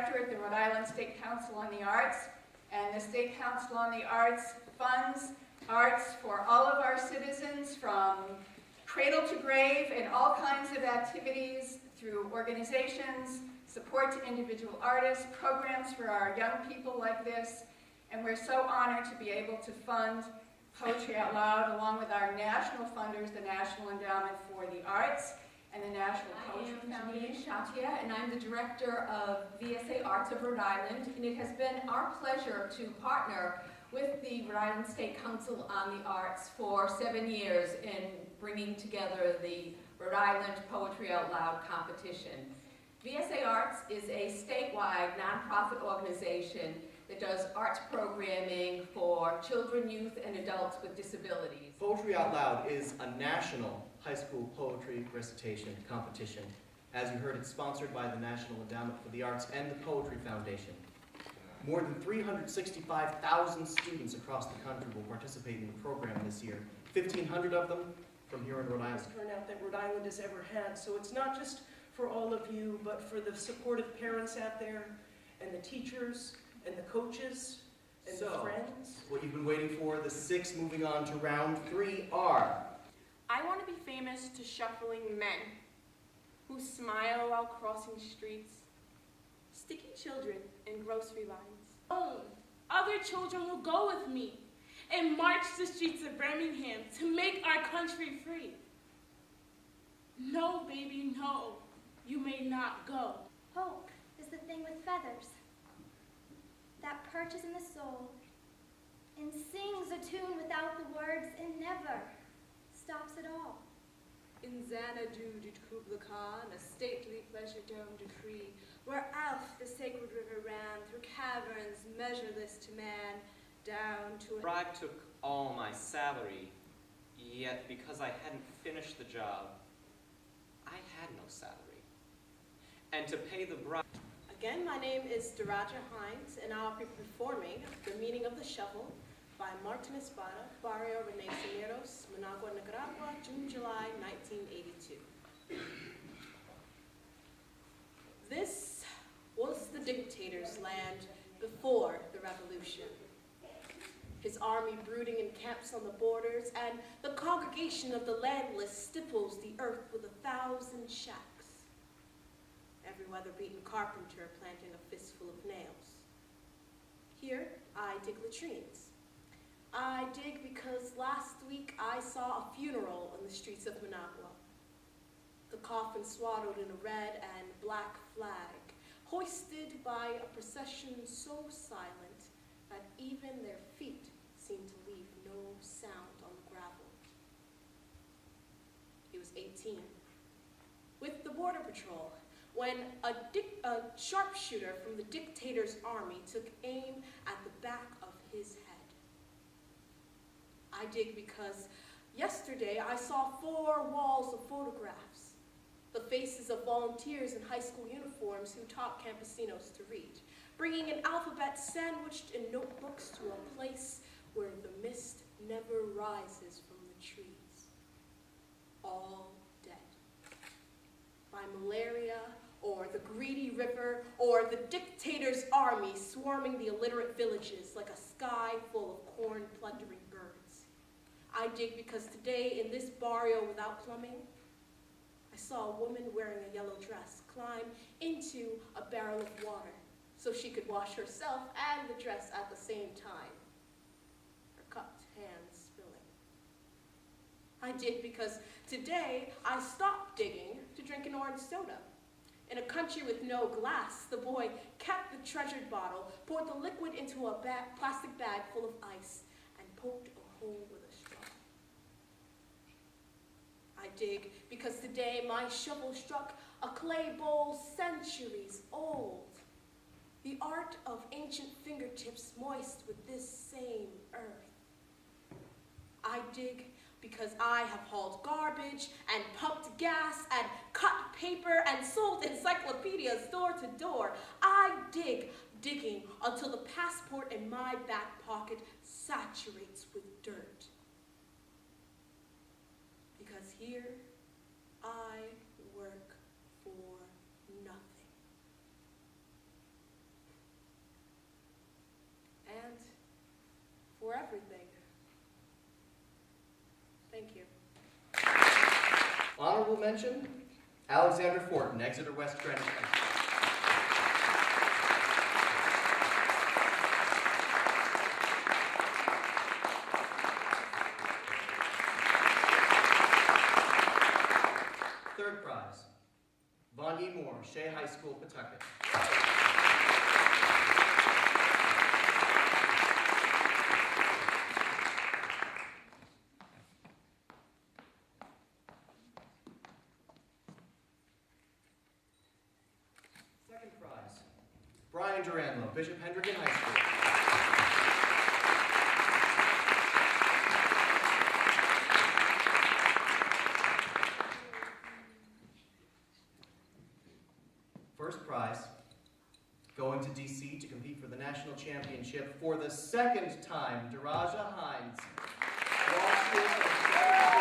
director at the Rhode Island State Council on the Arts, and the State Council on the Arts funds arts for all of our citizens from cradle to grave and all kinds of activities through organizations, support to individual artists, programs for our young people like this, and we're so honored to be able to fund Poetry Out Loud along with our national funders, the National Endowment for the Arts and the National Poetry Foundation. Shatia, and I'm the director of VSA Arts of Rhode Island, and it has been our pleasure to partner with the Rhode Island State Council on the Arts for 7 years in bringing together the Rhode Island Poetry Out Loud competition. VSA Arts is a statewide nonprofit organization that does arts programming for children, youth, and adults with disabilities. Poetry Out Loud is a national high school poetry recitation competition. As you heard, it's sponsored by the National Endowment for the Arts and the Poetry Foundation. More than 365,000 students across the country will participate in the program this year. 1,500 of them from here in Rhode Island. Turnout that Rhode Island has ever had. So it's not just for all of you, but for the supportive parents out there, and the teachers, and the coaches, and the friends. What you've been waiting for, the 6 moving on to round 3 are... I want to be famous to shuffling men who smile while crossing streets, sticky children in grocery lines. Other children will go with me and march the streets of Birmingham to make our country free. No, baby, no, you may not go. Hope is the thing with feathers that perches in the soul and sings a tune without the words and never stops at all. In Xanadu did Kubla Khan a stately pleasure-domed decree, where Alf the sacred river ran through caverns measureless to man, down to a... Bribe took all my salary, yet because I hadn't finished the job, I had no salary. And to pay the bribe... Again, my name is Daraja Hines, and I'll be performing The Meaning of the Shovel by Martin Espada, Barrio Renacimientos, Managua, Nicaragua, June, July, 1982. This was the dictator's land before the revolution. His army brooding in camps on the borders, and the congregation of the landless stipples the earth with 1,000 shacks. Every weather-beaten carpenter planting a fistful of nails. Here, I dig latrines. I dig because last week I saw a funeral on the streets of Managua. The coffin swaddled in a red and black flag, hoisted by a procession so silent that even their feet seemed to leave no sound on the gravel. He was 18, with the Border Patrol, when a sharpshooter from the dictator's army took aim at the back of his head. I dig because yesterday I saw 4 walls of photographs, the faces of volunteers in high school uniforms who taught campesinos to read, bringing an alphabet sandwiched in notebooks to a place where the mist never rises from the trees. All dead. By malaria, or the greedy river, or the dictator's army swarming the illiterate villages like a sky full of corn-plundering birds. I dig because today in this barrio without plumbing, I saw a woman wearing a yellow dress climb into a barrel of water so she could wash herself and the dress at the same time, her cupped hands spilling. I dig because today I stopped digging to drink an orange soda. In a country with no glass, the boy kept the treasured bottle, poured the liquid into a plastic bag full of ice, and poked a hole with a straw. I dig because today my shovel struck a clay bowl centuries old, the art of ancient fingertips moist with this same earth. I dig because I have hauled garbage and pumped gas and cut paper and sold encyclopedias door to door. I dig, digging until the passport in my back pocket saturates with dirt. Because here I work for nothing. Thank you. Honorable mention, Alexander Fortin, Exeter West Greenwich High School. Third prize, Vanya Moore, Shea High School, Pawtucket. Second prize, Brian Duranlo, Bishop Hendricken High School. First prize, going to DC to compete for the national championship for the second time, Daraja Hines, Law School of